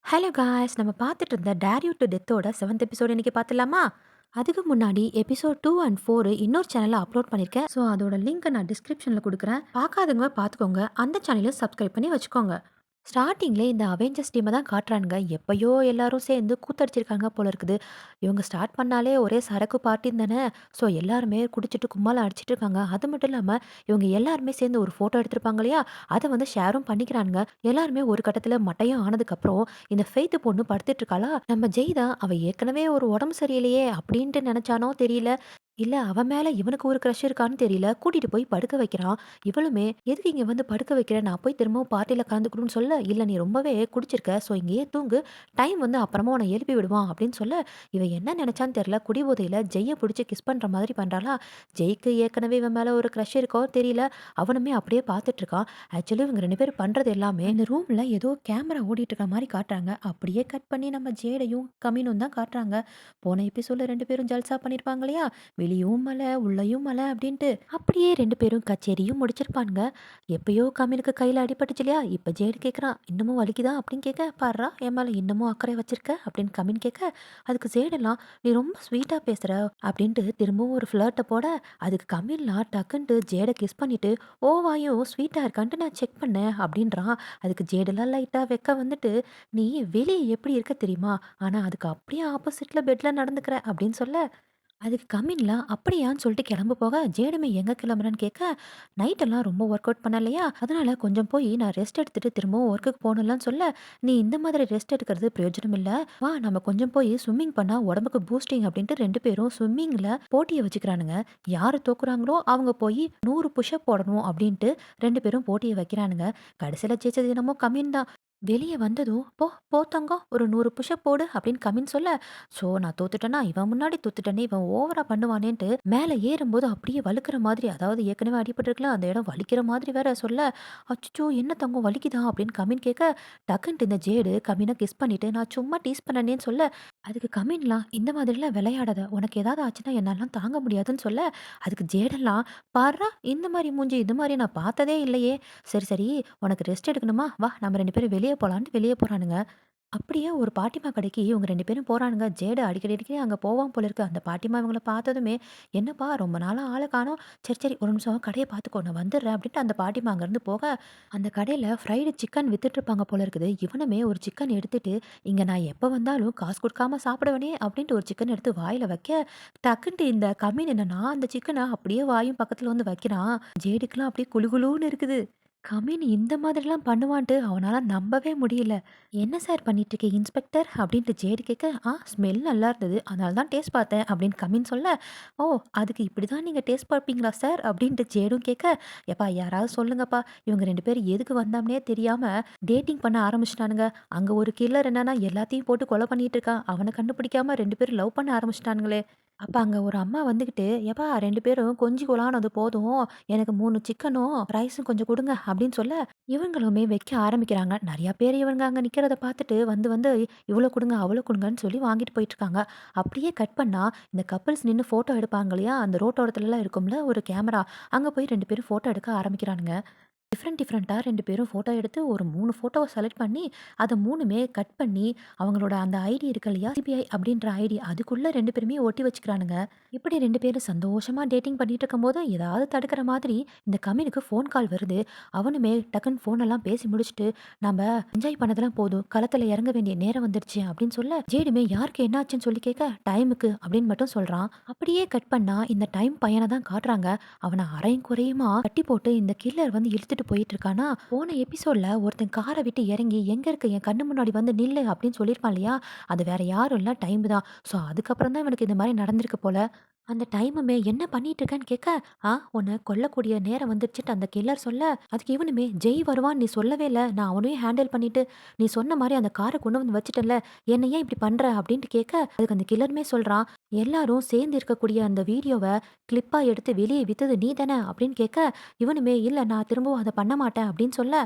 Hello guys, நம்ம பார்த்துட்டு இருந்த டேர் யூ டு டெத்தோட 7th எபிசோட் இன்னைக்கு பார்த்துலாமா? அதுக்கு முன்னாடி எபிசோட் 2 அண்ட் 4 இன்னொரு சேனல்ல அப்லோட் பண்ணியிருக்கேன். ஸோ அதோட லிங்க்கை நான் டிஸ்கிரிப்ஷனில் கொடுக்குறேன். பார்க்காதவங்க பார்த்துக்கோங்க. அந்த சேனலையும் சப்ஸ்கிரைப் பண்ணி வச்சுக்கோங்க. ஸ்டார்ட்டிங்ல இந்த அவெஞ்சர்ஸ் டீமை தான் காட்டுறானுங்க. எப்பயோ எல்லாரும் சேர்ந்து கூத்தடிச்சிருக்காங்க போல இருக்குது. இவங்க ஸ்டார்ட் பண்ணாலே ஒரே சரக்கு பார்ட்டின்னு தானே. ஸோ எல்லாருமே குடிச்சிட்டு கும்மால அடிச்சிட்டு இருக்காங்க. அது மட்டும் இல்லாமல் இவங்க எல்லாருமே சேர்ந்து ஒரு ஃபோட்டோ எடுத்திருப்பாங்க இல்லையா, அதை வந்து ஷேரும் பண்ணிக்கிறானுங்க. எல்லாருமே ஒரு கட்டத்தில் மட்டையும் ஆனதுக்கப்புறம் இந்த ஃபெய்த் பொண்ணு படுத்துட்டு இருக்காளா, நம்ம ஜெய்தா அவ ஏற்கனவே ஒரு உடம்பு சரியில்லையே அப்படின்ட்டு நினைச்சானோ தெரியல. இல்ல அவன் மேல இவனுக்கு ஒரு க்ரஷ் இருக்கான்னு தெரியல. கூட்டிட்டு போய் படுக்க வைக்கிறான். இவளுமே எதுக்கு இங்க வந்து படுக்க வைக்கிற? நான் போய் திரும்பவும் பார்ட்டில கலந்துக்கணும்னு சொல்ல, இல்ல நீ ரொம்பவே குடிச்சிருக்க. ஸோ இங்கேயே தூங்கு. டைம் வந்து அப்புறமா உன்னை எழுப்பி விடுவான் அப்படின்னு சொல்ல, இவ என்ன நினைச்சான்னு தெரியல. குடிபோதையில ஜெய்ய பிடிச்சு கிஸ் பண்ற மாதிரி பண்றாளா. ஜெய்க்கு ஏற்கனவே இவன் மேல ஒரு க்ரஷ் இருக்கோ தெரியல. அவனுமே அப்படியே பார்த்துட்டு இருக்கான். ஆக்சுவலி இவங்க 2 பேரும் பண்றது எல்லாமே இந்த ரூம்ல ஏதோ கேமரா ஓடிட்டு இருக்க மாரி காட்டுறாங்க. அப்படியே கட் பண்ணி நம்ம ஜேடையும் கமினும் தான் காட்டுறாங்க. போன எபிசோட்ல 2 பேரும் ஜல்சா பண்ணியிருப்பாங்க இல்லையா? வெளியும் மழை, உள்ளயும் மழை அப்படின்ட்டு. அப்படியே 2 பேரும் கச்சேரியும் முடிச்சிருப்பானுங்க. எப்பயோ கம்மினுக்கு கையில அடிபட்டுச்சு இல்லையா? இப்ப ஜேடு கேட்குறான், "இன்னமும் வலிக்குதா?" அப்படின்னு கேட்க, "பார்றா என் மேல இன்னமும் அக்கறை வச்சிருக்க" அப்படின்னு கம்மின் கேட்க, அதுக்கு ஜேடெல்லாம், "நீ ரொம்ப ஸ்வீட்டா பேசுற" அப்படின்ட்டு திரும்பவும் ஒரு ஃப்ளர்ட்ட போட, அதுக்கு கம்மின்லாம் டக்குன்ட்டு ஜேட கிஸ் பண்ணிட்டு, "ஓ வாயும் ஸ்வீட்டா இருக்கான்ட்டு நான் செக் பண்ணேன்" அப்படின்றான். அதுக்கு ஜேடெல்லாம் லைட்டா வெக்க வந்துட்டு, "நீ வெளிய எப்படி இருக்க தெரியுமா? ஆனா அதுக்கு அப்படியே ஆப்போசிட்ல பெட்ல நடந்துக்கிற" அப்படின்னு சொல்ல, அதுக்கு கம்மின்ல அப்படியான்னு சொல்லிட்டு கிளம்ப போக, ஜேடுமே எங்க கிளம்புறேன்னு கேட்க, நைட்டெல்லாம் ரொம்ப ஒர்க் அவுட் பண்ணலையா, அதனால கொஞ்சம் போய் நான் ரெஸ்ட் எடுத்துட்டு திரும்பவும் ஒர்க்குக்கு போகணும்லான்னு சொல்ல, நீ இந்த மாதிரி ரெஸ்ட் எடுக்கிறது பிரயோஜனம் இல்ல. வா நம்ம கொஞ்சம் போய் ஸ்விம்மிங் பண்ணா உடம்புக்கு பூஸ்டிங் அப்படின்ட்டு 2 பேரும் ஸ்விம்மிங்ல போட்டியை வச்சுக்கிறானுங்க. யாரு தோக்குறாங்களோ அவங்க போய் 100 புஷ்அப் போடணும் அப்படின்ட்டு 2 பேரும் போட்டியை வைக்கிறானுங்க. கடைசியில ஜெயிச்சது என்னமோ கம்மின் தான். வெளிய வந்ததும், "போ போ தங்கம் ஒரு 100 புஷ்அப் போடு" அப்படின்னு கம்மின் சொல்ல, ஸோ நான் தோத்துட்டேனா, இவன் முன்னாடி தோத்துட்டேனே, இவன் ஓவரா பண்ணுவானேன்ட்டு மேல ஏறும்போது அப்படியே வழுக்கிற மாதிரி, அதாவது ஏற்கனவே அடிபட்டுருக்குல அந்த இடம் வலிக்கிற மாதிரி வேற சொல்ல, "அச்சச்சோ! என்ன தங்கம் வலிக்குதா?" அப்படின்னு கம்மின் கேட்க, டக்குன்ட்டு இந்த ஜேடு கம்மின கிஸ் பண்ணிட்டு, "நான் சும்மா டீஸ் பண்ணனேன்னு" சொல்ல, அதுக்கு கம்மின்லாம், "இந்த மாதிரிலாம் விளையாடாத. உனக்கு ஏதாவது ஆச்சுன்னா என்னாலாம் தாங்க முடியாதுன்னு" சொல்ல, அதுக்கு ஜேடெல்லாம், "பார்றா இந்த மாரி மூஞ்சி, இது மாரி நான் பார்த்ததே இல்லையே. சரி, சரி உனக்கு ரெஸ்ட் எடுக்கணுமா? வா நம்ம 2 பேரும் வெளிய போலான்ட்டு" வெளிய போறானுங்க. அப்படியே ஒரு பாட்டிமா கடைக்கு இவங்க 2 பேரும் போறானுங்க. ஜேடு அடிக்கடி அடிக்கடி அங்க போவான் போல இருக்கு. அந்த பாட்டிமா இவங்கள பார்த்ததுமே, "என்னப்பா ரொம்ப நாளா ஆள காணோம். சரி, சரி ஒரு நிமிஷம் கடைய பார்த்துக்கோ நான் வந்துடுறேன்" அப்படின்ட்டு அந்த பாட்டிமா அங்கருந்து போக, அந்த கடையில ஃப்ரைடு சிக்கன் வித்துட்ருப்பாங்க போல இருக்குது. இவனுமே ஒரு சிக்கன் எடுத்துட்டு, "இங்க நான் எப்ப வந்தாலும் காசு குடுக்காம சாப்பிடுவேனே" அப்படின்ட்டு ஒரு சிக்கன் எடுத்து வாயில வைக்க, டக்குன்ட்டு இந்த கம்மின் என்னன்னா, அந்த சிக்கன அப்படியே வாயும் பக்கத்துல வந்து வைக்கிறான். ஜேடுக்குலாம் அப்படியே குளு குளுன்னு இருக்குது. கம்மின் இந்த மாதிரிலாம் பண்ணுவான்ட்டு அவனால நம்பவே முடியல. "என்ன சார் பண்ணிட்டுருக்கீங்க இன்ஸ்பெக்டர்?" அப்படின்ட்டு ஜேடு கேட்க, ஸ்மெல் நல்லா இருந்தது. அதனால தான் டேஸ்ட் பார்த்தேன்" அப்படின்னு கம்மின் சொல்ல, "ஓ! அதுக்கு இப்படி தான் நீங்க டேஸ்ட் பார்ப்பீங்களா சார்?" அப்படின்ட்டு ஜேடும் கேட்க, "எப்பா யாராவது சொல்லுங்கப்பா. இவங்க 2 பேரும் எதுக்கு வந்தாம்னே தெரியாம டேட்டிங் பண்ண ஆரம்பிச்சுட்டானுங்க. அங்க ஒரு கில்லர் என்னன்னா எல்லாத்தையும் போட்டு கொலை பண்ணிட்டு இருக்கான். அவன கண்டுபிடிக்காம 2 பேரும் லவ் பண்ண ஆரம்பிச்சுட்டானுங்களே." அப்ப அங்க ஒரு அம்மா வந்துகிட்டு, "எப்பா 2 பேரும் கொஞ்சி கொலானது போதும். எனக்கு 3 சிக்கனும், ரைஸும் கொஞ்சம் குடுங்க" அப்படின்னு சொல்ல, இவங்களுமே வைக்க ஆரம்பிக்கிறாங்க. நெறைய பேர் இவங்க அங்க நிக்கிறத பார்த்துட்டு வந்து வந்து இவ்வளோ குடுங்க, அவ்வளோ குடுங்கன்னு சொல்லி வாங்கிட்டு போயிட்டுருக்காங்க. அப்படியே கட் பண்ணா, இந்த கப்பிள்ஸ் நின்னு ஃபோட்டோ எடுப்பாங்க இல்லையா? அந்த ரோட்டோரத்துலலாம் இருக்கும்ல ஒரு கேமரா. அங்க போய் 2 பேரும் ஃபோட்டோ எடுக்க ஆரம்பிக்கிறானுங்க. டிஃப்ரெண்ட்டா 2 பேரும் ஃபோட்டோ எடுத்து ஒரு 3 ஃபோட்டோவ செலக்ட் பண்ணி, அத 3மே கட் பண்ணி, அவங்களோட அந்த ஐடி இருக்கு இல்லையா? சிபிஐ அப்படின்ற ஐடி அதுக்குள்ள 2 பேருமே ஒட்டி வச்சுக்கிறானுங்க. இப்படி 2 பேரும் சந்தோஷமா டேட்டிங் பண்ணிட்டு இருக்கும்போது, ஏதாவது தடுக்கிற மாதிரி இந்த கமினுக்கு ஃபோன் கால் வருது. அவனுமே டக்குன்னு ஃபோனெல்லாம் பேசி முடிச்சுட்டு, "நம்ப என்ஜாய் பண்ணதெல்லாம் போதும். களத்துல இறங்க வேண்டிய நேரம் வந்துருச்சு" அப்படின்னு சொல்ல, ஜேடுமே யாருக்கு என்னாச்சுன்னு சொல்லி கேட்க, "டைமுக்கு" அப்படின்னு மட்டும் சொல்றான். அப்படியே கட் பண்ணா, இந்த டைம் பையன தான் காட்டுறாங்க. அவன அரையும் குறையுமா கட்டி போட்டு இந்த கில்லர் வந்து இழுத்துட்டு போயிட்டு இருக்கானா, போன எபிசோட்ல ஒருத்தன் காரை விட்டு இறங்கி, "எங்க இருக்க? என் கண்ணு முன்னாடி வந்து நில்லு" அப்படின்னு சொல்லியிருப்பான் இல்லையா? அது வேற யாரும் இல்ல டைம் தான். ஸோ அதுக்கப்புறம் தான் இவனுக்கு இந்த மாரி நடந்திருக்கு போல. அந்த டைமுமே என்ன பண்ணிட்டு இருக்கன்னு கேட்க, உன்ன கொல்லக்கூடிய நேரம் வந்துருச்சுட்டு" அந்த கில்லர் சொல்ல, அதுக்கு இவனுமே, "ஜெய் வருவான்னு நீ சொல்லவே இல்ல. நான் அவனையும் ஹேண்டில் பண்ணிட்டு, நீ சொன்ன மாரி அந்த கார கொண்டு வந்து வச்சுட்டேன்ல. என்ன ஏன் இப்படி பண்ற?" அப்படின்ட்டு கேட்க, அதுக்கு அந்த கில்லருமே சொல்றான், "எல்லாரும் சேர்ந்து இருக்கக்கூடிய அந்த வீடியோவ கிளிப்பா எடுத்து வெளிய வித்தது நீ தானே?" அப்படின்னு கேட்க, இவனுமே, "இல்ல நான் திரும்பவும் அத பண்ண மாட்டேன்" அப்படின்னு சொல்ல,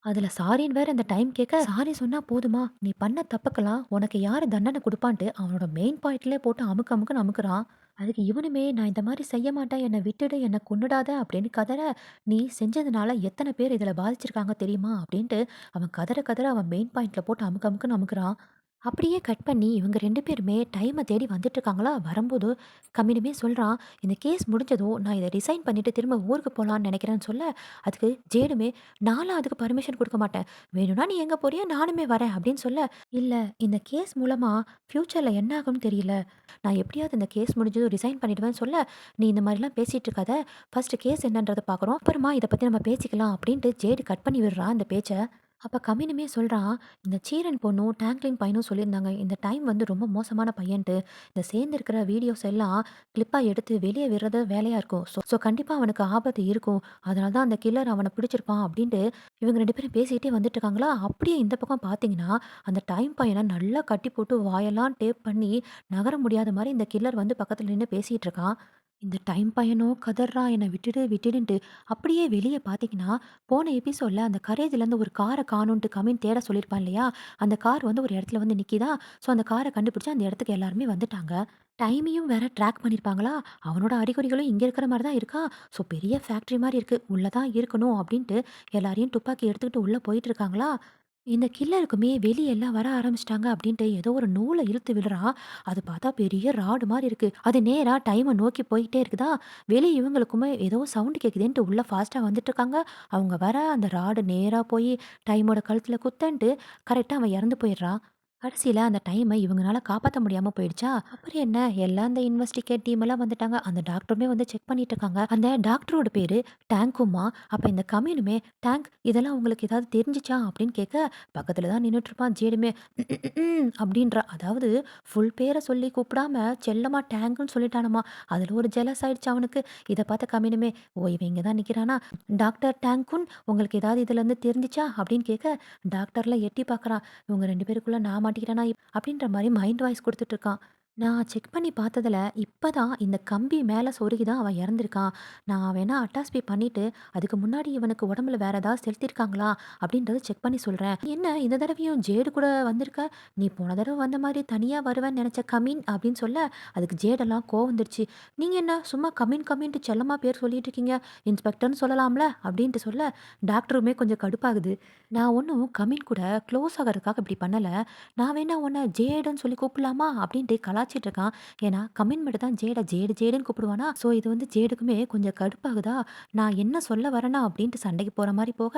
அதுல சாரின்னு வேற இந்த டைம் கேட்க, சாரி சொன்னா போதுமா? நீ பண்ண தப்புக்கெல்லாம் உனக்கு யாரு தண்டனை குடுப்பான்ட்டு அவனோட மெயின் பாயிண்ட்லயே போட்டு அமுக்கு அமுக்குன்னு அமுக்குறான். அதுக்கு இவனுமே, "நான் இந்த மாரி செய்ய மாட்டேன். என்ன விட்டுடு, என்ன கொன்னுடாத" அப்படின்னு கதற, "நீ செஞ்சதுனால எத்தன பேர் இதுல பாதிச்சிருக்காங்க தெரியுமா?" அப்படின்ட்டு அவன் கதற கதற அவன் மெயின் பாயிண்ட்ல போட்டு அமுக்கு அமுக்குன்னு அமுக்குறான். அப்படியே கட் பண்ணி இவங்க 2 பேருமே டைம தேடி வந்துட்டுருக்காங்களா, வரும்போது கம்மினுமே சொல்றான், "இந்த கேஸ் முடிஞ்சதும் நான் இத ரிசைன் பண்ணிட்டு திரும்ப ஊருக்கு போலான்னு நெனைக்கிறேன்னு" சொல்ல, அதுக்கு ஜேடுமே, "நான்லாம் அதுக்கு பர்மிஷன் குடுக்க மாட்டேன். வேணும்னா நீ எங்க போறியோ நானுமே வரேன்" அப்படின்னு சொல்ல, "இல்ல இந்த கேஸ் மூலமா ஃப்யூச்சர்ல என்ன ஆகும்னு தெரியல. நான் எப்படியாவது இந்த கேஸ் முடிஞ்சதும் ரிசைன் பண்ணிடுவேன்னு" சொல்ல, "நீ இந்த மாரிலாம் பேசிட்டு இருக்காத. ஃபர்ஸ்ட்டு கேஸ் என்னன்றத பார்க்குறோம். அப்புறமா இத பத்தி நம்ம பேசிக்கலாம்" அப்படின்ட்டு ஜேடு கட் பண்ணி விடுறான் அந்த பேச்ச. அப்ப கமினுமே சொல்றான், "இந்த சீரன் பொண்ணும், டாங்க்லின் பையனும் சொல்லியிருந்தாங்க. இந்த டைம் வந்து ரொம்ப மோசமான பையன்ட்டு. இந்த சேர்ந்திருக்கிற வீடியோஸ் எல்லாம் கிளிப்பா எடுத்து வெளிய விடுறது வேலையா இருக்கும். ஸோ கண்டிப்பா அவனுக்கு ஆபத்து இருக்கும். அதனால தான் அந்த கில்லர் அவன பிடிச்சிருப்பான்" அப்படின்ட்டு இவங்க 2 பேரும் பேசிக்கிட்டே வந்துட்டுருக்காங்களா, அப்படியே இந்த பக்கம் பார்த்தீங்கன்னா, அந்த டைம் பையன நல்லா கட்டி போட்டு வாயெல்லாம் டேப் பண்ணி நகர முடியாத மாரி இந்த கில்லர் வந்து பக்கத்துல நின்னு பேசிட்டு இருக்கான். இந்த டைம் பையனும் கதர்றான், "என்ன விட்டுடு விட்டுடுன்ட்டு." அப்படியே வெளிய பார்த்தீங்கன்னா, போன எபிசோட்ல அந்த கரேஜ்லேருந்து ஒரு கார காணோன்ட்டு கமின் தேட சொல்லியிருப்பான் இல்லையா? அந்த கார் வந்து ஒரு இடத்துல வந்து நிக்கிதா, ஸோ அந்த கார கண்டுபிடிச்சு அந்த இடத்துக்கு எல்லாருமே வந்துட்டாங்க. டைமையும் வேற ட்ராக் பண்ணியிருப்பாங்களா, அவனோட அறிகுறிகளும் இங்க இருக்கிற மாரி தான் இருக்கா. ஸோ பெரிய ஃபேக்ட்ரி மாரி இருக்கு. உள்ள தான் இருக்கணும் அப்படின்ட்டு எல்லாரையும் துப்பாக்கி எடுத்துக்கிட்டு உள்ள போயிட்டு இருக்காங்களா, இந்த கில்லருக்குமே வெளிய எல்லாம் வர ஆரம்பிச்சுட்டாங்க அப்படின்ட்டு ஏதோ ஒரு நூல இழுத்து விடுறான். அது பார்த்தா பெரிய ராடு மாரி இருக்கு. அது நேரா டைம நோக்கி போயிட்டே இருக்குதா, வெளிய இவங்களுக்குமே ஏதோ சவுண்ட் கேட்குதேன்ட்டு உள்ள ஃபாஸ்ட்டா வந்துட்டுருக்காங்க. அவங்க வர அந்த ராடு நேரா போய் டைமோட கழுத்துல குத்தன்ட்டு கரெக்ட்டா அவன் இறந்து போயிடுறான். கடைசியில அந்த டைம இவங்கனால காப்பாத்த முடியாம போயிடுச்சா, அப்புறம் என்ன எல்லாம் அந்த இன்வெஸ்டிகேட் டீம் எல்லாம் வந்துட்டாங்க. அந்த டாக்டருமே வந்து செக் பண்ணிட்டு இருக்காங்க. அந்த டாக்டரோட பேரு டாங்குமா. அப்ப இந்த கம்யூனுமே, "டாங்க் இதெல்லாம் உங்களுக்கு ஏதாவது தெரிஞ்சுச்சா?" அப்படின்னு கேட்க, பக்கத்துல தான் நின்னுட்டு இருப்பான் ஜேடுமே. அப்படின்றா. அதாவது ஃபுல் பேர சொல்லி கூப்பிடாம செல்லமா டேங்குன்னு சொல்லிட்டானாமா. அதுல ஒரு ஜெலஸ் ஆயிடுச்சு அவனுக்கு. இத பார்த்த கம்யூனுமே, "ஓ! இவன் இங்க தான் நிக்கிறானா? டாக்டர் டாங்குன் உங்களுக்கு ஏதாவது இதுலருந்து தெரிஞ்சுச்சா?" அப்படின்னு கேட்க, டாக்டர்லாம் எட்டி பார்க்குறான். இவங்க 2 பேருக்குள்ள நான் மாட்டிக்கிட்டேனா அப்படின்ற மாரி மைண்ட் வாய்ஸ் குடுத்துட்டு இருக்கான். நான் செக் பண்ணி பார்த்ததுல, இப்பதான் இந்த கம்பி மேல சொருகி தான் அவன் இறந்திருக்கான். நான் வேணா அட்டாஸ்பி பண்ணிட்டு, அதுக்கு முன்னாடி இவனுக்கு உடம்புல வேற ஏதாவது செலுத்தியிருக்காங்களா? அப்படின்றத செக் பண்ணி சொல்றேன். "என்ன இந்த தடவையும் ஜேடு கூட வந்திருக்க? நீ போன தடவ வந்த மாரி தனியா வருவேன்னு நெனச்ச கமின்" அப்படின்னு சொல்ல, அதுக்கு ஜேடெல்லாம் கோவம் வந்துருச்சு. "நீங்க என்ன சும்மா கமின் கமின்ட்டு செல்லமா பேர் சொல்லிட்டு இருக்கீங்க? இன்ஸ்பெக்டர்ன்னு சொல்லலாம்ல?" அப்படின்ட்டு சொல்ல, டாக்டருமே கொஞ்சம் கடுப்பாகுது. "நான் ஒண்ணும் கமின் கூட க்ளோஸ் ஆகறதுக்காக இப்படி பண்ணல. நான் வேணா உன்ன ஜேடுன்னு சொல்லி கூப்பிடலாமா?" அப்படின்ட்டு கலாய்ச்சிட்டு இருக்கான். ஏன்னா, கம்மின் மட்டும் தான் ஜேட ஜேடு ஜேடுன்னு கூப்பிடுவானா, ஸோ இது வந்து ஜேடுக்குமே கொஞ்சம் கடுப்பாகுதா, நான் என்ன சொல்ல வரேனா அப்படின்ட்டு சண்டைக்கு போற மாரி போக,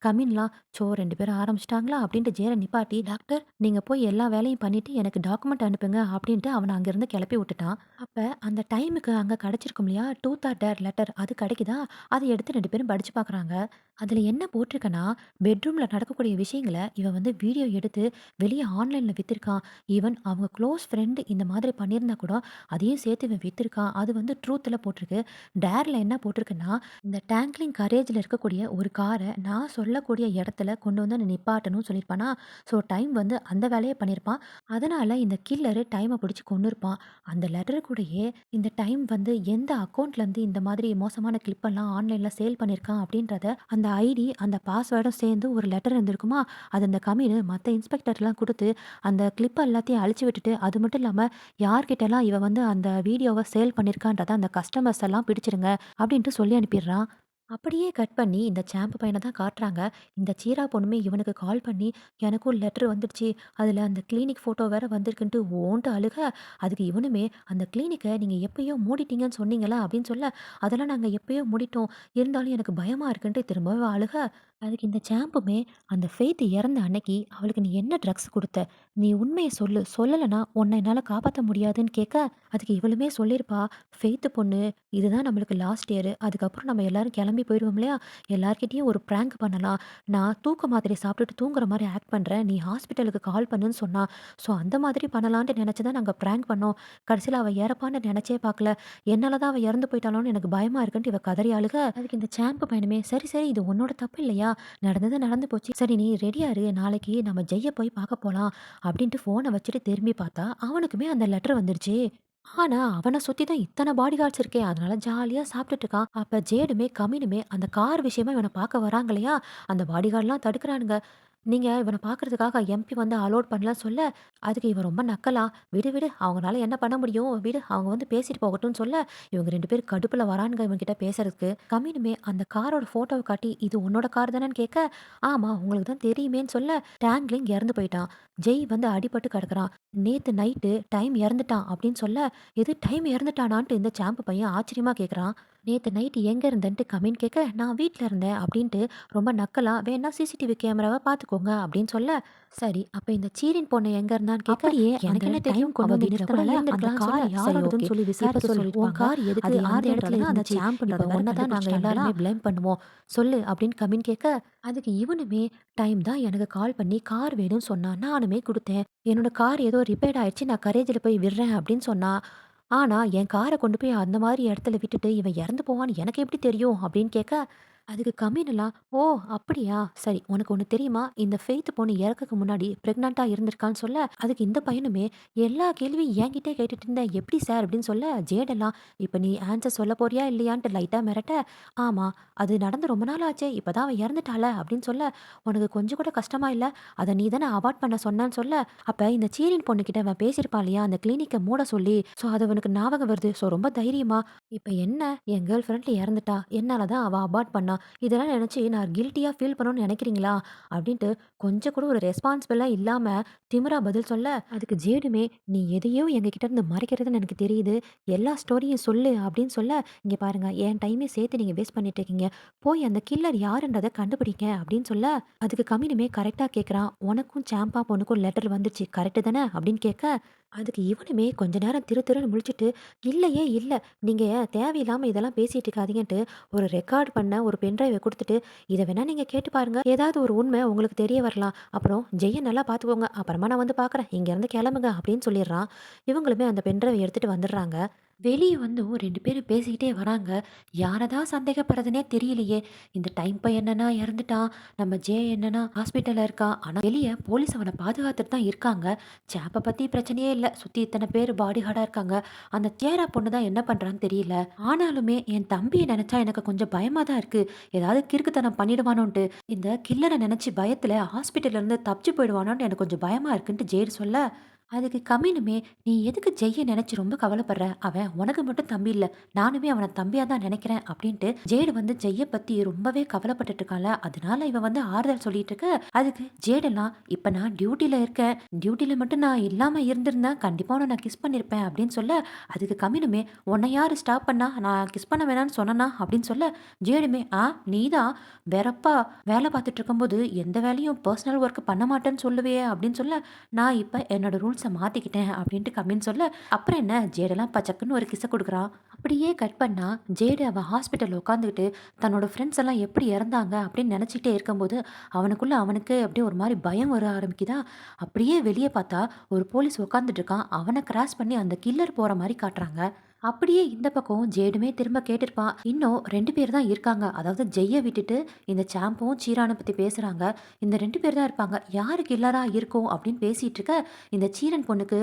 கம்மின்லாம், "சோ 2 பேரும் ஆரம்பிச்சுட்டாங்களா?" அப்படின்ட்டு ஜேட நிப்பாட்டி, "டாக்டர் நீங்க போய் எல்லா வேலையும் பண்ணிட்டு எனக்கு டாக்குமெண்ட் அனுப்புங்க" அப்படின்ட்டு அவன அங்கிருந்து கிளப்பி விட்டுட்டான். அப்ப அந்த டைமுக்கு அங்க கிடைச்சிருக்கும் இல்லையா? ட்ரூத் ஆர் டேர் லெட்டர் அது கிடைக்குதா, அத எடுத்து 2 பேரும் படிச்சு பார்க்குறாங்க. அதுல என்ன போட்டிருக்குன்னா, பெட்ரூம்ல நடக்கக்கூடிய விஷயங்கள இவன் வந்து வீடியோ எடுத்து வெளிய ஆன்லைன்ல வித்திருக்கான். ஈவன் அவங்க க்ளோஸ் ஃப்ரெண்ட் இந்த மாதிரி பண்ணியிருந்தா கூட, அதையும் சேர்த்து இவன் வித்திருக்கான். அது வந்து ட்ரூத்ல போட்டிருக்கு. டேர்ல என்ன போட்டிருக்குன்னா, இந்த டாங்க்லிங் கரேஜ்ல இருக்கக்கூடிய ஒரு கார நான் சொல்லக்கூடிய இடத்துல கொண்டு வந்து நிப்பாட்டணும்னு சொல்லியிருப்பானா, ஸோ டைம் வந்து அந்த வேலைய பண்ணியிருப்பான். அதனால இந்த கில்லரு டைம பிடிச்சு கொன்னுருப்பான். அந்த லெட்டர் கூடயே இந்த டைம் வந்து எந்த அக்கவுண்ட்லேருந்து இந்த மாதிரி மோசமான கிளிப்பெல்லாம் ஆன்லைன்ல சேல் பண்ணியிருக்கான் அப்படின்றத, அந்த ஐடி, அந்த பாஸ்வேர்டும் சேர்ந்து ஒரு லெட்டர் இருந்திருக்குமா, அது அந்த கம்மினு மத்த இன்ஸ்பெக்டர்லாம் குடுத்து, அந்த கிளிப்ப எல்லாத்தையும் அழிச்சு விட்டுட்டு, அது மட்டும் இல்லாம யார்கிட்டலாம் இவ வந்து அந்த வீடியோவ சேல் பண்ணியிருக்கான்றத அந்த கஸ்டமர்ஸ் எல்லாம் பிடிச்சிருங்க அப்படின்ட்டு சொல்லி அனுப்பிடுறான். அப்படியே கட் பண்ணி இந்த சாம்பு பையன தான் காட்டுறாங்க. இந்த சீரா பொண்ணுமே இவனுக்கு கால் பண்ணி, "எனக்கும் லெட்டர் வந்துடுச்சு. அதுல அந்த கிளினிக் ஃபோட்டோ வேற வந்திருக்குன்ட்டு" ஓன்ட்டு அழுக, அதுக்கு இவனுமே, "அந்த கிளினிக்க நீங்க எப்பயோ மூடிட்டீங்கன்னு சொன்னீங்கல்ல" அப்படின்னு சொல்ல, "அதெல்லாம் நாங்க எப்பயோ மூடிட்டோம். இருந்தாலும் எனக்கு பயமா இருக்குன்ட்டு" திரும்பவும் அழுக, அதுக்கு இந்த சாம்புமே, "அந்த ஃபெய்த் இறந்த அன்னைக்கு அவளுக்கு நீ என்ன ட்ரக்ஸ் குடுத்த? நீ உண்மைய சொல்லு. சொல்லலன்னா உன்ன என்னால காப்பாத்த முடியாதுன்னு" கேட்க, அதுக்கு இவளுமே சொல்லியிருப்பா, "ஃபெய்த் பொண்ணு, இதுதான் நம்மளுக்கு லாஸ்ட் இயர். அதுக்கப்புறம் நம்ம எல்லாரும் கிளம்பி போயிடுவோம் இல்லையா? எல்லார்கிட்டயும் ஒரு பிராங்க் பண்ணலாம். நான் தூக்க மாத்திரை சாப்பிட்டுட்டு தூங்குற மாரி ஆக்ட் பண்றேன். நீ ஹாஸ்பிட்டலுக்கு கால் பண்ணுன்னு சொன்னா. ஸோ அந்த மாதிரி பண்ணலான்ட்டு நெனச்சு தான் நாங்க பிராங்க் பண்ணோம். கடைசியில அவ இறப்பான்னு நெனச்சே பார்க்கல. என்னால தான் அவ இறந்து போயிட்டாளோன்னு எனக்கு பயமா இருக்குன்ட்டு" இவ கதறி அழுக, அதுக்கு இந்த சாம்பு பையனுமே, "சரி, சரி இது உன்னோட தப்பு இல்லையா? நடந்தது நடந்து போச்சு. சரி நீ ரெடியா இரு. நாளைக்கு நம்ம ஜெய்ய போய் பார்க்க போலாம்." அப்படின்ட்டு ஃபோன வச்சுட்டு திரும்பி பார்த்தா, அவனுக்குமே அந்த லெட்டர் வந்துருச்சு. ஆனா, அவன சுத்தி தான் இத்தன பாடி கார்ட்ஸ் இருக்கே! அதனால ஜாலியா சாப்பிட்டுட்டு இருக்கான். அப்ப ஜேடுமே, கமினுமே அந்த கார் விஷயமா இவன பார்க்க வராங்க இல்லையா? அந்த பாடி கார்ட்லாம் தடுக்குறானுங்க. நீங்க இவன பார்க்கறதுக்காக எம்பி வந்து அலோட் பண்ணலன்னு சொல்ல, அதுக்கு இவன் ரொம்ப நக்கலா, "விடு விடு அவங்கனால என்ன பண்ண முடியும்? விடு அவங்க வந்து பேசிட்டு போகட்டும்னு" சொல்ல, இவங்க 2 பேரும் கடுப்புல வரானுங்க இவன்கிட்ட பேசறதுக்கு. கம்மினுமே அந்த காரோட ஃபோட்டோவ காட்டி, "இது உன்னோட கார் தானேன்னு?" கேட்க, "ஆமா உங்களுக்கு தான் தெரியுமேன்னு" சொல்ல, டாங்லிங் இறந்து போயிட்டான். ஜெய் வந்து அடிபட்டு கிடக்குறான். "நேத்து நைட்டு டைம் இறந்துட்டான்" அப்படின்னு சொல்ல, "எது டைம் இறந்துட்டானான்ட்டு?" இந்த சாம்பு பையன் ஆச்சரியமா கேட்குறான். "நேத்து நைட்டு எங்க இருந்தன்ட்டு?" கம்மின் கேட்க, "நான் வீட்ல இருந்தேன்" அப்படின்ட்டு ரொம்ப நக்கலா, "வேணா சிசிடிவி கேமராவ பார்த்துக்கோங்க" அப்படின்னு சொல்ல, சரி அப்ப இந்த சீரின் பொண்ணு எங்க இருந்தான்னு கேட்க, அப்படியே எனக்கு என்ன தெரியும் கொண்டு வந்து நிறுத்தல அந்த கார் யாரோடதுன்னு சொல்லி விசாரிக்க சொல்லி உன் கார் எதுக்கு அது அந்த இடத்துல அந்த சாம்புன்றத ஒன்னதான் நாங்க எல்லாருமே ப்ளேம் பண்ணுவோம் சொல்லு அப்படின்னு கம்மின் கேட்க, அதுக்கு இவனுமே டைம் தான் எனக்கு கால் பண்ணி கார் வேணும்னு சொன்னா நானுமே கொடுத்தேன். என்னோட கார் ஏதோ ரிப்பேர் ஆயிடுச்சு நான் கரேஜில் போய் விடுறேன் அப்படின்னு சொன்னா. ஆனா என் காரை கொண்டு போய் அந்த மாதிரி இடத்துல விட்டுட்டு இவன் இறந்து போவான்னு எனக்கு எப்படி தெரியும் அப்படின்னு கேட்க, அதுக்கு கம்மினலாம், "ஓ! அப்படியா? சரி உனக்கு ஒண்ணு தெரியுமா? இந்த ஃபெய்த் பொண்ணு இறக்கறக்கு முன்னாடி பிரெக்னன்ட்டா இருந்திருக்கான்னு" சொல்ல, அதுக்கு இந்த பையனுமே, "எல்லா கேள்வியும் என்கிட்டயே கேட்டுட்டு இருந்த. எப்படி சார்?" அப்படின்னு சொல்ல, ஜேடெல்லாம், "இப்ப நீ ஆன்ஸர் சொல்ல போறியா இல்லையான்ட்டு" லைட்டா மிரட்ட, "ஆமா. அது நடந்து ரொம்ப நாள் ஆச்சே. இப்ப தான் அவ இறந்துட்டாள" அப்படின்னு சொல்ல, "உனக்கு கொஞ்சம் கூட கஷ்டமா இல்ல? அத நீ தானே அபார்ட் பண்ண சொன்னேன்னு" சொல்ல, அப்ப இந்த சீரின் பொண்ணுகிட்ட அவன் பேசியிருப்பான் இல்லையா? அந்த கிளினிக்க மூட சொல்லி. ஸோ அது அவனுக்கு ஞாபகம் வருது. ஸோ ரொம்ப தைரியமா, "இப்ப என்ன? என் கேர்ள் ஃபிரெண்ட் இறந்துட்டா. என்னால தான் அவ அபார்ட் பண்ணா. இதெல்லாம் நினைச்சு நான் கில்ட்டியா ஃபீல் பண்ணணும்னு நினைக்கிறீங்களா?" அப்படின்ட்டு கொஞ்சம் கூட ஒரு ரெஸ்பான்சிபிளா இல்லாம திமிரா பதில் சொல்ல, அதுக்கு ஜேடுமே, "நீ எதையோ எங்ககிட்ட இருந்து மறைக்கிறதுன்னு எனக்கு தெரியுது. எல்லா ஸ்டோரியும் சொல்லு" அப்படின்னு சொல்ல, "இங்க பாருங்க என் டைமையும் சேர்த்து நீங்க வேஸ்ட் பண்ணிட்டு இருக்கீங்க. போய் அந்த கில்லர் யாருன்றத கண்டுபிடிங்க" அப்படின்னு சொல்ல, அதுக்கு கம்மினுமே கரெக்ட்டா கேட்குறான். "உனக்கும் சாம்பா பொண்ணுக்கும் லெட்டர் வந்துச்சு கரெக்ட்டு தானே?" அப்படின்னு கேட்க, அதுக்கு இவனுமே கொஞ்ச நேரம் திரு திருன்னு முழிச்சுட்டு, "இல்லையே இல்ல. நீங்க தேவையில்லாம இதெல்லாம் பேசிட்டு இருக்காதீங்கன்ட்டு" ஒரு ரெக்கார்ட் பண்ண ஒரு பென்ட்ரைவ குடுத்துட்டு, "இத வேணா நீங்க கேட்டு பாருங்க. ஏதாவது ஒரு உண்மை உங்களுக்கு தெரிய வரலாம். அப்புறம் ஜெய்ய நல்லா பார்த்துக்கோங்க. அப்புறமா நான் வந்து பார்க்குறேன். இங்கேருந்து கிளம்புங்க" அப்படின்னு சொல்லிடுறான். இவங்களுமே அந்த பென்ட்ரைவ எடுத்துட்டு வந்துடுறாங்க. வெளிய வந்தும் 2 பேரும் பேசிக்கிட்டே வராங்க. யார தான் சந்தேகப்படுறதுன்னே தெரியலையே! இந்த டைம் பையன் என்னன்னா இறந்துட்டான். நம்ம ஜே என்னன்னா ஹாஸ்பிட்டல்ல இருக்கான். ஆனா வெளிய போலீஸ் அவன பாதுகாத்துட்டு தான் இருக்காங்க. சாப்ப பத்தி பிரச்சனையே இல்ல. சுத்தி இத்தன பேர் பாடி கார்டா இருக்காங்க. அந்த சேரா பொண்ணு தான் என்ன பண்றான்னு தெரியல. ஆனாலுமே என் தம்பிய நெனச்சா எனக்கு கொஞ்சம் பயமா தான் இருக்கு. ஏதாவது கிறுக்குத்தனம் பண்ணிடுவானோன்ட்டு. இந்த கில்லர நெனச்சு பயத்துல ஹாஸ்பிட்டல்ல இருந்து தப்பிச்சு போயிடுவானோன்னு எனக்கு கொஞ்சம் பயமா இருக்குன்ட்டு ஜேடு சொல்ல, அதுக்கு கம்மினுமே, "நீ எதுக்கு ஜெய்ய நெனச்சு ரொம்ப கவலைப்படுற? அவன் உனக்கு மட்டும் தம்பி இல்ல. நானுமே அவன தம்பியா தான் நெனைக்கிறேன்" அப்படின்ட்டு ஜேடு வந்து ஜெய்ய பத்தி ரொம்பவே கவலைப்பட்டுட்டு இருக்கான்ல. அதனால இவன் வந்து ஆறுதல் சொல்லிட்டு இருக்க, அதுக்கு ஜேடெல்லாம், "இப்ப நான் டியூட்டில இருக்கேன். டியூட்டில மட்டும் நான் இல்லாம இருந்திருந்தா கண்டிப்பா உன்ன நான் கிஸ் பண்ணியிருப்பேன்" அப்படின்னு சொல்ல, அதுக்கு கம்மினுமே, "உன்ன யாரு ஸ்டாப் பண்ணா? நான் கிஸ் பண்ண வேணான்னு சொன்னனா?" அப்படின்னு சொல்ல, ஜேடுமே, நீதான் வெறப்பா வேல பார்த்துட்டு இருக்கும்போது எந்த வேலையும் பர்சனல் ஒர்க் பண்ண மாட்டேன்னு சொல்லுவியே" அப்படின்னு சொல்ல, "நான் இப்ப என்னோட ரூல்ஸ மாத்திக்கிட்டேன்" அப்படின்ட்டு கம்மின்னு சொல்ல, அப்புறம் என்ன ஜேடெல்லாம் பச்சக்குன்னு ஒரு கிஸ்ஸ குடுக்குறான். அப்படியே கட் பண்ணா, ஜேடு அவ ஹாஸ்பிட்டல்ல உட்காந்துக்கிட்டு தன்னோட ஃப்ரெண்ட்ஸ் எல்லாம் எப்படி இறந்தாங்க அப்படின்னு நினைச்சிட்டே இருக்கும்போது, அவனுக்குள்ள அவனுக்கு அப்படியே ஒரு மாரி பயம் வர ஆரம்பிக்குதா. அப்படியே வெளிய பார்த்தா, ஒரு போலீஸ் உட்காந்துட்டு இருக்கான். அவன கிராஸ் பண்ணி அந்த கில்லர் போற மாரி காட்டுறாங்க. அப்படியே இந்த பக்கம் ஜேடுமே திரும்ப கேட்டிருப்பான். இன்னும் 2 பேர் தான் இருக்காங்க. அதாவது ஜெய்ய விட்டுட்டு இந்த சாம்பும், சீரான பத்தி பேசுறாங்க. இந்த 2 பேர் தான் இருப்பாங்க. யாரு கில்லரா இருக்கும் அப்படின்னு பேசிட்டு இருக்க, இந்த சீரன் பொண்ணுக்கு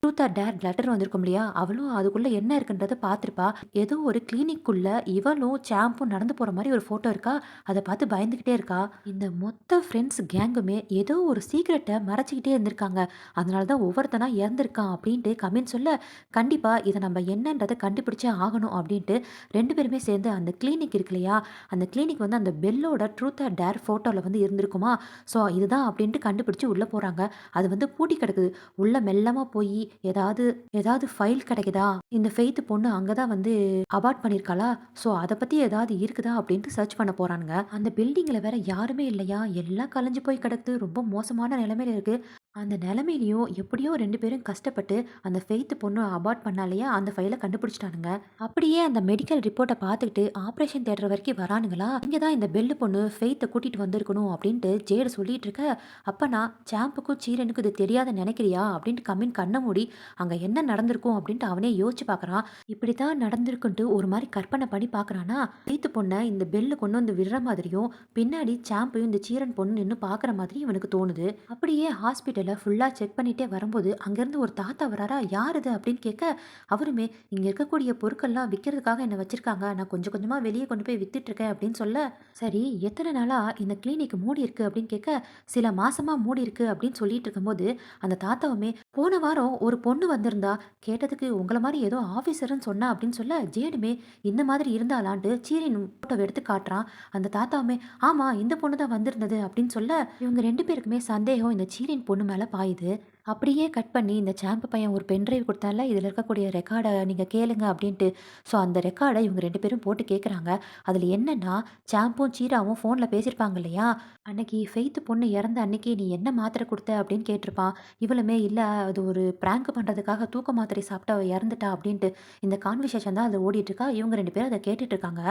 ட்ரூத் ஆர் டேர் லெட்டர் வந்திருக்கும் இல்லையா? அவளும் அதுக்குள்ள என்ன இருக்குன்றத பார்த்துருப்பா. ஏதோ ஒரு கிளினிக்குள்ள இவளும், சாம்பும் நடந்து போற மாரி ஒரு ஃபோட்டோ இருக்கா. அத பார்த்து பயந்துகிட்டே இருக்கா. இந்த மொத்த ஃப்ரெண்ட்ஸ் கேங்குமே ஏதோ ஒரு சீக்ரெட்ட மறைச்சுக்கிட்டே இருந்திருக்காங்க. அதனால தான் ஒவ்வொருத்தனா இறந்திருக்கான் அப்படின்ட்டு கமின் சொல்ல, கண்டிப்பா இத நம்ம என்னன்றத கண்டுபிடிச்சே ஆகணும் அப்படின்ட்டு 2 பேருமே சேர்ந்து அந்த கிளினிக் இருக்கு இல்லையா? அந்த கிளினிக் வந்து அந்த பெல்லோட ட்ரூத் ஆர் டேர் ஃபோட்டோல வந்து இருந்திருக்குமா. ஸோ இதுதான் அப்படின்ட்டு கண்டுபிடிச்சு உள்ள போறாங்க. அது வந்து பூட்டி கிடக்குது. உள்ள மெல்லமா போயி ஏதாவது ஏதாவது ஃபைல் கிடைக்குதா? இந்த ஃபெய்த் பொண்ணு அங்க தான் வந்து அபார்ட் பண்ணியிருக்காளா? ஸோ அத பத்தி ஏதாவது இருக்குதா? அப்படின்ட்டு சர்ச் பண்ண போறானுங்க. அந்த பில்டிங்ல வேற யாருமே இல்லையா? எல்லாம் கலைஞ்சு போய் கிடக்குது. ரொம்ப மோசமான நிலைமையில இருக்கு. அந்த நிலைமையிலயும் எப்படியோ 2 பேரும் கஷ்டப்பட்டு அந்த ஃபெய்த் பொண்ணு அபார்ட் பண்ணா இல்லையா? அந்த ஃபைல கண்டுபிடிச்சுட்டானுங்க. அப்படியே அந்த மெடிக்கல் ரிப்போர்ட்ட பார்த்துக்கிட்டு ஆப்ரேஷன் தியேட்டர் வரைக்கும் வரானுங்களா? இங்க தான் இந்த பெல்லு பொண்ணு ஃபெய்த்த கூட்டிட்டு வந்திருக்கணும் அப்படின்ட்டு ஜேடு சொல்லிட்டு இருக்க, அப்ப நான் சாம்புக்கும் சீரனுக்கும் இது தெரியாத நினைக்கிறியா? அப்படின்ட்டு கம்மின் கண்ண மூடி அங்க என்ன நடந்திருக்கும் அப்படின்ட்டு அவனே யோசிச்சு பார்க்கறான். இப்படித்தான் நடந்திருக்குன்ட்டு ஒரு மாரி கற்பனை பண்ணி பார்க்கறானா, ஃபெய்த் பொண்ண இந்த பெல்லு கொண்டு வந்து விடுற மாதிரியும், பின்னாடி சாம்பையும் இந்த சீரன் பொண்ணு நின்னு பார்க்குற மாதிரி இவனுக்கு தோணுது. அப்படியே ஹாஸ்பிட்டல்ல ஹாஸ்பிட்டலை ஃபுல்லாக செக் பண்ணிட்டே வரும்போது அங்கேருந்து ஒரு தாத்தா வராரா, யார் இது அப்படின்னு கேட்க, அவருமே இங்கே இருக்கக்கூடிய பொருட்கள்லாம் விற்கிறதுக்காக என்னை வச்சிருக்காங்க, நான் கொஞ்சம் கொஞ்சமாக வெளியே கொண்டு போய் வித்துட்டு இருக்கேன் அப்படின்னு சொல்ல, சரி எத்தனை நாளாக இந்த கிளினிக் மூடி இருக்கு அப்படின்னு கேட்க, சில மாசமாக மூடி இருக்கு அப்படின்னு சொல்லிட்டு இருக்கும்போது அந்த தாத்தாவுமே, போன வாரம் ஒரு பொண்ணு வந்திருந்தா, கேட்டதுக்கு உங்கள மாதிரி ஏதோ ஆஃபீஸர்ன்னு சொன்னா அப்படின்னு சொல்ல, ஜேடுமே இந்த மாதிரி இருந்தாலான்ட்டு சீரின் ஃபோட்டோவை எடுத்து காட்டுறான். அந்த தாத்தாவுமே, ஆமா இந்த பொண்ணு தான் வந்திருந்தது அப்படின்னு சொல்ல, இவங்க 2 பேருக்குமே சந்தேகம் இந்த சீரின் பொண்ணு மேல பாயுது. அப்படியே கட் பண்ணி இந்த சாம்பு பையன் ஒரு பென் டிரைவ் குடுத்தான்ல, இதில இருக்கக்கூடிய ரெக்கார்ட நீங்க கேளுங்க அப்படின்ட்டு. ஸோ அந்த ரெக்கார்ட இவங்க 2 பேரும் போட்டு கேட்குறாங்க. அதில என்னன்னா, சாம்பும், சீராவும் ஃபோன்ல பேசியிருப்பாங்க இல்லையா? அன்னைக்கு ஃபெய்த் பொண்ணு இறந்த அன்னைக்கு நீ என்ன மாத்திரை குடுத்த அப்படின்னு கேட்டிருப்பான். இவளுமே இல்ல அது ஒரு பிராங்க் பண்றதுக்காக தூக்க மாத்திரை சாப்பிட்டு அவ இறந்துட்டா அப்படின்ட்டு. இந்த கான்வர்சேஷன் தான் அதில ஓடிட்டு இருக்கா. இவங்க 2 பேரும் அத கேட்டுட்டு இருக்காங்க.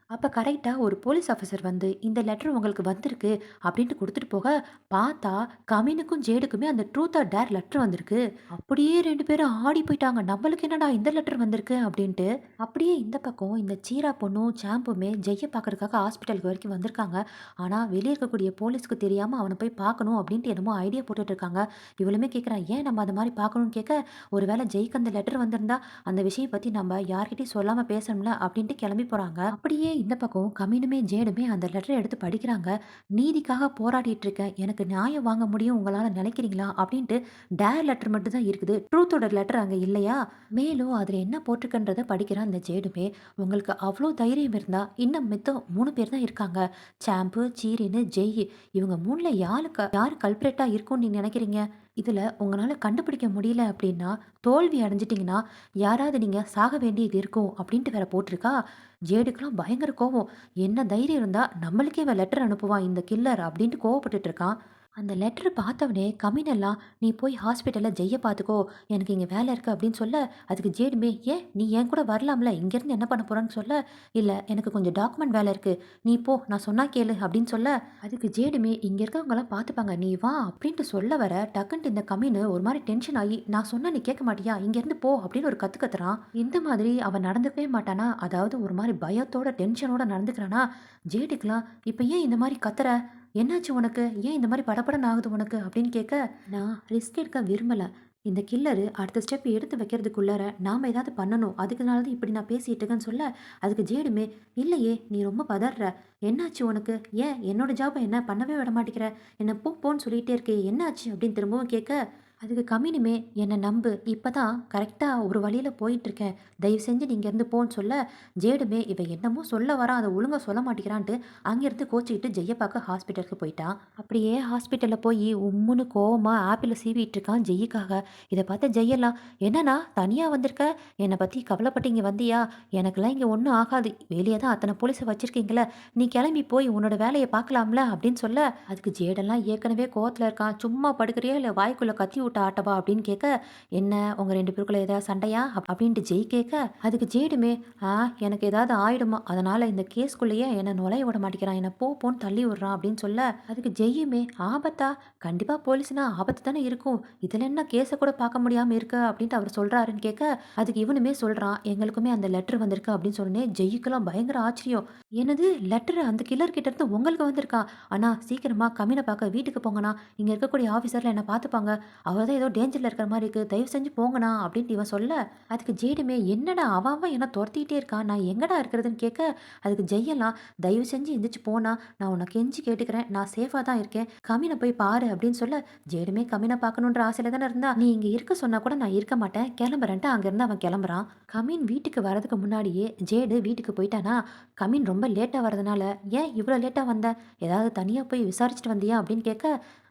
அப்ப கரெக்ட்டா ஒரு போலீஸ் ஆஃபீசர் வந்து, "இந்த லெட்டர் உங்களுக்கு வந்திருக்கு" அப்படின்ட்டு குடுத்துட்டு போக, பார்த்தா கவினுக்கும் ஜேடுக்குமே அந்த ட்ரூத் ஆர் டேர் லெட்டர் வந்திருக்கு. அப்படியே 2 பேரும் ஆடி போயிட்டாங்க. "நம்மளுக்கு என்னடா இந்த லெட்டர் வந்திருக்கு" அப்படின்ட்டு. அப்படியே இந்த பக்கம் இந்த சீரா பொண்ணும், சாம்புமே ஜெய்ய பார்க்கறதுக்காக ஹாஸ்பிட்டலுக்கு வரைக்கும் வந்திருக்காங்க. ஆனா, வெளிய இருக்கக்கூடிய போலீஸ்க்கு தெரியாம அவன போய் பார்க்கணும் அப்படின்ட்டு என்னமோ ஐடியா போட்டுட்டு இருக்காங்க. இவளுமே கேட்குறா, "ஏன் நம்ம அந்த மாரி பார்க்கணும்னு?" கேட்க, "ஒருவேளை ஜெய்க்கு அந்த லெட்டர் வந்திருந்தா, அந்த விஷயம் பத்தி நம்ம யார்கிட்டயும் சொல்லாம பேசணும்ல" அப்படின்ட்டு கிளம்பி போறாங்க. அப்படியே இந்த பக்கம் கமினுமே ஜேடுமே அந்த லெட்டரை எடுத்து படிக்கிறாங்க. "நீதிக்காக போராடிட்டு இருக்கேன். எனக்கு நியாயம் வாங்க முடியும் உங்களால நினைக்கிறீங்களா?" அப்படின்ட்டு டேர் லெட்டர் மட்டும் தான் இருக்குது. ட்ரூத்தோட லெட்டர் அங்க இல்லையா? மேலும் அதுல என்ன போட்டிருக்குன்றத படிக்கிறான் அந்த ஜேடுமே. "உங்களுக்கு அவ்ளோ தைரியம் இருந்தா, இன்னும் மித்தம் 3 பேர் தான் இருக்காங்க. சாம்பு, சீரின்னு, ஜெய். இவங்க 3ல யாரு கல்பிரேட்டா இருக்கும்னு நீங்க நினைக்கிறீங்க? இதுல உங்களால கண்டுபிடிக்க முடியல அப்படின்னா, தோல்வி அடைஞ்சிட்டீங்கன்னா, யாராவது நீங்க சாக வேண்டியது இருக்கும்" அப்படின்ட்டு வேற போட்டிருக்கா. ஜேடுக்குலாம் பயங்கர கோவம். என்ன தைரியம் இருந்தா நம்மளுக்கே இவன் லெட்டர் அனுப்புவான் இந்த கில்லர் அப்படின்ட்டு கோவப்பட்டுட்டு இருக்கான். அந்த லெட்டர் பார்த்தவனே கமினெல்லாம், "நீ போய் ஹாஸ்பிட்டல்ல ஜெய்ய பார்த்துக்கோ. எனக்கு இங்க வேலை இருக்கு" அப்படின்னு சொல்ல, அதுக்கு ஜேடுமே, "ஏன் நீ என் கூட வரலாம்ல? இங்கேருந்து என்ன பண்ண போறன்னு?" சொல்ல, "இல்ல எனக்கு கொஞ்சம் டாக்குமெண்ட் வேலை இருக்கு. நீ போ நான் சொன்னா கேளு" அப்படின்னு சொல்ல, அதுக்கு ஜேடுமே, "இங்க இருக்கவங்கலாம் பார்த்துப்பாங்க. நீ வா" அப்படின்ட்டு சொல்ல வர, டக்குன்ட்டு இந்த கம்மின்னு ஒரு மாரி டென்ஷன் ஆகி, "நான் சொன்னா நீ கேட்க மாட்டியா? இங்கேருந்து போ" அப்படின்னு ஒரு கத்து கத்துறான். இந்த மாதிரி அவன் நடந்துக்கவே மாட்டானா? அதாவது ஒரு மாரி பயத்தோட, டென்ஷனோட நடந்துக்கிறானா? ஜேடுக்குலாம், "இப்ப ஏன் இந்த மாரி கத்துற? என்னாச்சு உனக்கு? ஏன் இந்த மாரி படபடன்னு ஆகுது உனக்கு?" அப்படின்னு கேட்க, "நான் ரிஸ்க் எடுக்க விரும்பல. இந்த கில்லரு அடுத்த ஸ்டெப் எடுத்து வைக்கிறதுக்குள்ளார நாம ஏதாவது பண்ணணும். அதுக்குனால தான் இப்படி நான் பேசிட்டு இருக்கேன்னு" சொல்ல, அதுக்கு ஜேடுமே, "இல்லையே நீ ரொம்ப பதர்ற. என்னாச்சு உனக்கு? ஏன் என்னோட ஜாப என்ன பண்ணவே விட மாட்டேங்கிற? என்ன போ போன்னு சொல்லிட்டே இருக்கே, என்னாச்சு?" அப்படின்னு திரும்பவும் கேட்க, அதுக்கு கம்மினுமே, "என்ன நம்பு. இப்பதான் கரெக்ட்டா ஒரு வழியில போயிட்டுருக்கேன். தயவு செஞ்சு நீ இங்கேருந்து போன்னு" சொல்ல, ஜேடுமே இவன் என்னமோ சொல்ல வரான், அத ஒழுங்கா சொல்ல மாட்டேங்கிறான்ட்டு அங்கேருந்து கோச்சிக்கிட்டு ஜெய்ய பார்க்க ஹாஸ்பிட்டலுக்கு போயிட்டான். அப்படியே ஹாஸ்பிட்டல்ல போய் உம்முன்னு கோவமா ஆப்பிள சீவிட்டு இருக்கான் ஜெய்யுக்காக. இத பார்த்த ஜெய்யெல்லாம், "என்னண்ணா தனியா வந்திருக்க? என்னை பத்தி கவலைப்பட்டு இங்க வந்தியா? எனக்கெல்லாம் இங்க ஒண்ணும் ஆகாது. வெளிய தான் அத்தன போலீஸ வச்சிருக்கீங்கல்ல. நீ கிளம்பி போய் உன்னோட வேலைய பார்க்கலாம்ல" அப்படின்னு சொல்ல, அதுக்கு ஜேடெல்லாம் ஏற்கனவே கோவத்துல இருக்கான். "சும்மா படுக்கிறியா? இல்ல வாய்க்குள்ள கத்தி விட்டு ஆட்டவா?" அப்படின்னு கேட்க, "என்ன உங்க 2 பேருக்குள்ள ஏதாவது சண்டையா?" அப்படின்ட்டு ஜெய் கேட்க, அதுக்கு ஜேடுமே, "ஆ எனக்கு ஏதாவது ஆயிடுமா, அதனால இந்த கேஸ்க்குள்ளேயே என்ன நுழைய விட மாட்டேங்கிறான். என்ன போ போன்னு தள்ளி விடுறான்" அப்படின்னு சொல்ல, அதுக்கு ஜெய்யுமே, "ஆபத்தா? கண்டிப்பா போலீஸ்னா ஆபத்து தானே இருக்கும். இதுல என்ன கேஸ கூட பார்க்க முடியாம இருக்கு" அப்படின்ட்டு அவர் சொல்றாருன்னு கேட்க, அதுக்கு இவனுமே சொல்றான், "எங்களுக்குமே அந்த லெட்டர் வந்திருக்கு" அப்படின்னு சொன்னோனே ஜெய்யுக்கெல்லாம் பயங்கர ஆச்சரியம். "என்னது லெட்டர் அந்த கில்லர் கிட்ட இருந்து உங்களுக்கு வந்திருக்கா? அண்ணா சீக்கிரமா கமின பார்க்க வீட்டுக்கு போங்கண்ணா. இங்க இருக்கக்கூடிய ஆஃபீஸர்ல என்ன பார்த்துப்பாங்க. அவர் தான் ஏதோ டேஞ்சர்ல இருக்கிற மாரி இருக்கு. தயவு செஞ்சு போங்கண்ணா" அப்படின்ட்டு இவன் சொல்ல, அதுக்கு ஜேடுமே, "என்னடா அவன் அவன் என்ன தொரத்திக்கிட்டே இருக்கான். நான் எங்கடா இருக்கிறதுன்னு" கேட்க, அதுக்கு ஜெய்யெல்லாம், "தயவு செஞ்சு எந்திரிச்சு போண்ணா. நான் உன்னை கெஞ்சி கேட்டுக்கிறேன். நான் சேஃபா தான் இருக்கேன். கமின போய் பாரு" அப்படின்னு சொல்ல, ஜேடுமே கமின பார்க்கணுன்ற ஆசையில தானே இருந்தா. "நீ இங்க இருக்க சொன்னா கூட நான் இருக்க மாட்டேன். கிளம்புறேன்ட்டு" அங்கேருந்து அவன் கிளம்புறான். கமின் வீட்டுக்கு வரதுக்கு முன்னாடியே ஜேடு வீட்டுக்கு போயிட்டானா, கமின் ரொம்ப லேட்டா வரதுனால, "ஏன் இவ்வளோ லேட்டா வந்த? ஏதாவது தனியா போய் விசாரிச்சுட்டு வந்தியா?" அப்படின்னு கேட்க,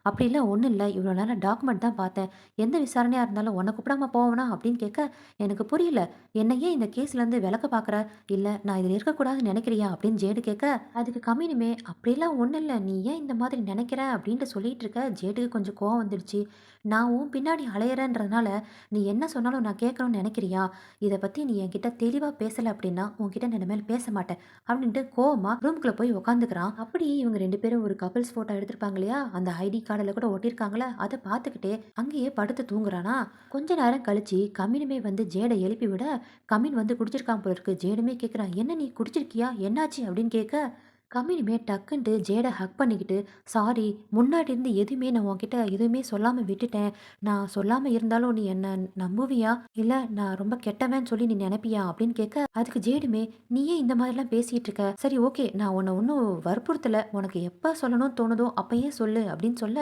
"அப்படிலாம் ஒண்ணும் இல்ல. இவ்வளோ நேரம் டாக்குமெண்ட் தான் பார்த்தேன். எந்த விசாரணையா இருந்தாலும் உன்ன கூப்பிடாம போவனா?" அப்படின்னு கேட்க, "எனக்கு புரியல. என்ன ஏன் இந்த கேஸ்லேருந்து விலக்க பார்க்குற? இல்ல நான் இதில இருக்கக்கூடாதுன்னு நினைக்கிறியா?" அப்படின்னு ஜேடு கேட்க, அதுக்கு கம்மினுமே, "அப்படிலாம் ஒண்ணும் இல்ல. நீ ஏன் இந்த மாதிரி நினைக்கிற?" அப்படின்ட்டு சொல்லிட்டு இருக்க. ஜேடுக்கு கொஞ்சம் கோவம் வந்துடுச்சு. "நான் உன் பின்னாடி அலையிறேன்றதுனால, நீ என்ன சொன்னாலும் நான் கேட்கணும்னு நினைக்கிறியா? இத பத்தி நீ என்கிட்ட தெளிவா பேசல அப்படின்னா, உன்கிட்ட நான் இனிமேல் பேச மாட்டேன்" அப்படின்ட்டு கோவமா ரூம்குள்ள போய் உட்காந்துக்கிறான். அப்படி இவங்க 2 பேரும் ஒரு கப்பிள்ஸ் ஃபோட்டோ எடுத்திருப்பாங்க இல்லையா? அந்த ஐடி கார்டுல கூட ஒட்டியிருக்காங்கல்ல, அத பார்த்துக்கிட்டே அங்கேயே படுத்து தூங்குறானா. கொஞ்ச நேரம் கழிச்சு கம்மினுமே வந்து ஜேட எழுப்பி விட, கம்மின் வந்து குடிச்சிருக்கான் போல இருக்கு. ஜேடுமே கேட்குறான், "என்ன நீ குடிச்சிருக்கியா? என்னாச்சு?" அப்படின்னு கேட்க, கம்மினுமே டக்குன்ட்டு ஜேட ஹக் பண்ணிக்கிட்டு, "சாரி, முன்னாடி இருந்து எதுவுமே நான் உன்கிட்ட எதுவுமே சொல்லாம விட்டுட்டேன். நான் சொல்லாம இருந்தாலும் நீ என்ன நம்புவியா? இல்ல நான் ரொம்ப கெட்டவன்னு சொல்லி நீ நெனைப்பியா?" அப்படின்னு கேட்க, அதுக்கு ஜேடுமே, "நீ ஏன் இந்த மாதிரிலாம் பேசிட்டு இருக்க? சரி ஓகே, நான் உன்ன ஒண்ணும் வற்புறுத்தல. உனக்கு எப்ப சொல்லணும்னு தோணுதோ அப்பயே சொல்லு" அப்படின்னு சொல்ல,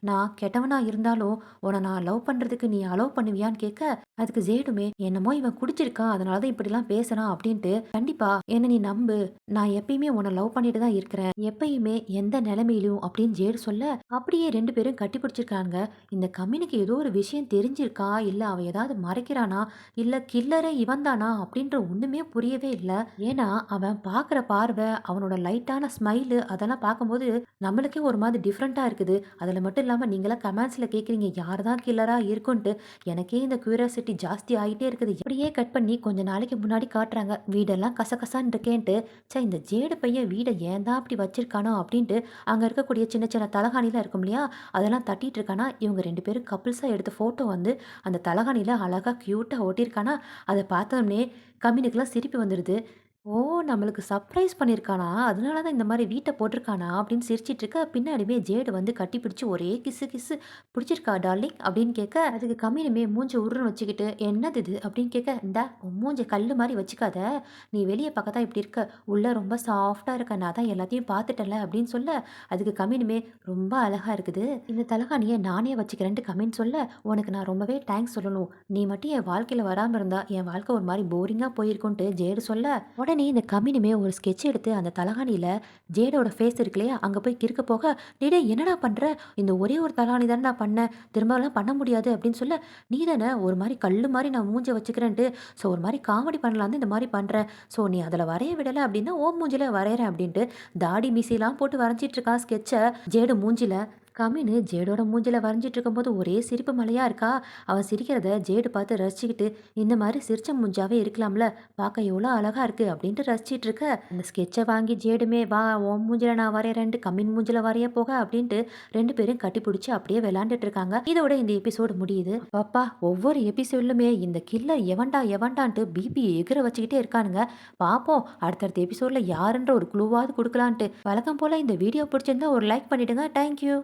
"நான் கெட்டவனா இருந்தாலும் உன்ன நான் லவ் பண்றதுக்கு நீ அலோவ் பண்ணுவியான்னு?" கேட்க, அதுக்கு ஜேடுமே, "என்னமோ இவன் குடிச்சிருக்கான். அதனால தான் இப்படிலாம் பேசுறான்" அப்படின்ட்டு, "கண்டிப்பா என்ன நீ நம்பு. நான் எப்பயுமே உன்ன லவ் பண்ணிட்டு தான் இருக்கிறேன். எப்பயுமே எந்த நிலைமையிலும்" அப்படின்னு ஜேடு சொல்ல, அப்படியே 2 பேரும் கட்டி பிடிச்சிருக்காங்க. இந்த கம்மினுக்கு ஏதோ ஒரு விஷயம் தெரிஞ்சிருக்கா? இல்ல அவன் ஏதாவது மறைக்கிறானா? இல்ல கில்லரே இவன் தானா? அப்படின்ற ஒண்ணுமே புரியவே இல்ல. ஏன்னா, அவன் பார்க்குற பார்வை, அவனோட லைட்டான ஸ்மைலு அதெல்லாம் பார்க்கும்போது நம்மளுக்கே ஒரு மாதிரி டிஃப்ரெண்ட்டா இருக்குது. அதுல மட்டும் இல்லாம நீங்கலாம் கமெண்ட்ஸ்ல கேட்குறீங்க, யார் தான் கில்லரா இருக்குன்ட்டு. எனக்கே இந்த கியூரியாசிட்டி ஜாஸ்தி ஆயிட்டே இருக்குது. இப்படியே கட் பண்ணி கொஞ்ச நாளைக்கு முன்னாடி காட்டுறாங்க. வீடெல்லாம் கசகசான்னு இருக்கேன்ட்டு, ச்சே இந்த ஜேடு பையன் வீட ஏன் தான் அப்படி வச்சிருக்கானோ அப்படின்ட்டு, அங்க இருக்கக்கூடிய சின்ன சின்ன தலகாணிலாம் இருக்கும் இல்லையா? அதெல்லாம் தட்டிட்டு இருக்கானா, இவங்க 2 பேரும் கப்பிள்ஸா எடுத்த ஃபோட்டோ வந்து அந்த தலகாணியில அழகா கியூட்டா ஒட்டியிருக்கானா, அத பார்த்தோனே கம்மினுக்குலாம் சிரிப்பு வந்துருது. "ஓ! நம்மளுக்கு சர்ப்ரைஸ் பண்ணியிருக்கானா, அதனால தான் இந்த மாரி வீட்ட போட்டிருக்கானா" அப்படின்னு சிரிச்சிட்டு இருக்க, பின்னாடியுமே ஜேடு வந்து கட்டிப்பிடிச்சு ஒரே கிஸ்ஸு கிஸ்ஸு. "புடிச்சிருக்கா டார்லிங்?" அப்படின்னு கேட்க, அதுக்கு கம்மினுமே மூஞ்ச உர்ருன்னு வச்சுக்கிட்டு, "என்னது இது?" அப்படின்னு கேட்க, "இந்தா உன் மூஞ்ச கல்லு மாரி வச்சுக்காத. நீ வெளிய பார்க்க தான் இப்படி இருக்க. உள்ள ரொம்ப சாஃப்ட்டா இருக்க. நான் தான் எல்லாத்தையும் பார்த்துட்டேன்ல" அப்படின்னு சொல்ல, அதுக்கு கம்மினுமே, "ரொம்ப அழகா இருக்குது. இந்த தலகாணிய நானே வச்சுக்கிறேன்ட்டு" கம்மின் சொல்ல, "உனக்கு நான் ரொம்பவே தேங்க்ஸ் சொல்லணும். நீ மட்டும் என் வாழ்க்கையில வராம இருந்தா, என் வாழ்க்கை ஒரு மாரி போரிங்கா போயிருக்கும்ன்ட்டு" ஜேடு சொல்ல, உடனே இந்த கம்மினுமே ஒரு ஸ்கெட்ச் எடுத்து அந்த தலகாணியில ஜேடோட ஃபேஸ் இருக்கு இல்லையா? அங்க போய் கிறுக்க போக, "டேய் டேய் என்னடா பண்ற? இந்த ஒரே ஒரு தலகாணி தானடா பண்ணேன். திரும்பலாம் பண்ண முடியாது" அப்படின்னு சொல்ல, "நீ தானே ஒரு மாரி கல்லு மாரி நான் மூஞ்ச வச்சுக்கிறேன்ட்டு, ஸோ ஒரு மாரி காமெடி பண்ணலான்னு இந்த மாரி பண்றேன். ஸோ நீ அதில வரைய விடல அப்படின்னா, உன் மூஞ்சில வரையறேன்" அப்படின்ட்டு தாடி மீசைலாம் போட்டு வரைஞ்சிட்டு இருக்கான் ஸ்கெட்ச ஜேடு மூஞ்சில. கம்மினு ஜேடோட மூஞ்சில வரைஞ்சிட்டு இருக்கும்போது ஒரே சிரிப்பு மழையா இருக்கா. அவன் சிரிக்கிறத ஜேடு பார்த்து ரசிச்சுக்கிட்டு, "இந்த மாரி சிரிச்ச மூஞ்சாவே இருக்கலாம்ல, பார்க்க எவ்வளோ அழகா இருக்கு" அப்படின்ட்டு ரசிச்சிட்டு இருக்க, அந்த ஸ்கெட்ச வாங்கி ஜேடுமே, "வா உன் மூஞ்சில நான் வரையறேன்ட்டு கம்மின் மூஞ்சில வரைய போக" அப்படின்ட்டு 2 பேரும் கட்டிப்பிடிச்சு அப்படியே விளையாண்டுட்டு இருக்காங்க. இதோட இந்த எபிசோடு முடியுது. அப்பப்பா! ஒவ்வொரு எபிசோட்லுமே இந்த கில்லர் எவன்டா எவன்டான்ட்டு பிபி எகிற வச்சுக்கிட்டே இருக்கானுங்க. பார்ப்போம் அடுத்தடுத்த எபிசோட்ல யாருன்ற ஒரு க்ளூவாவது குடுக்கலான்ட்டு. வழக்கம் போல இந்த வீடியோ பிடிச்சிருந்தா ஒரு லைக் பண்ணிடுங்க. Thank you.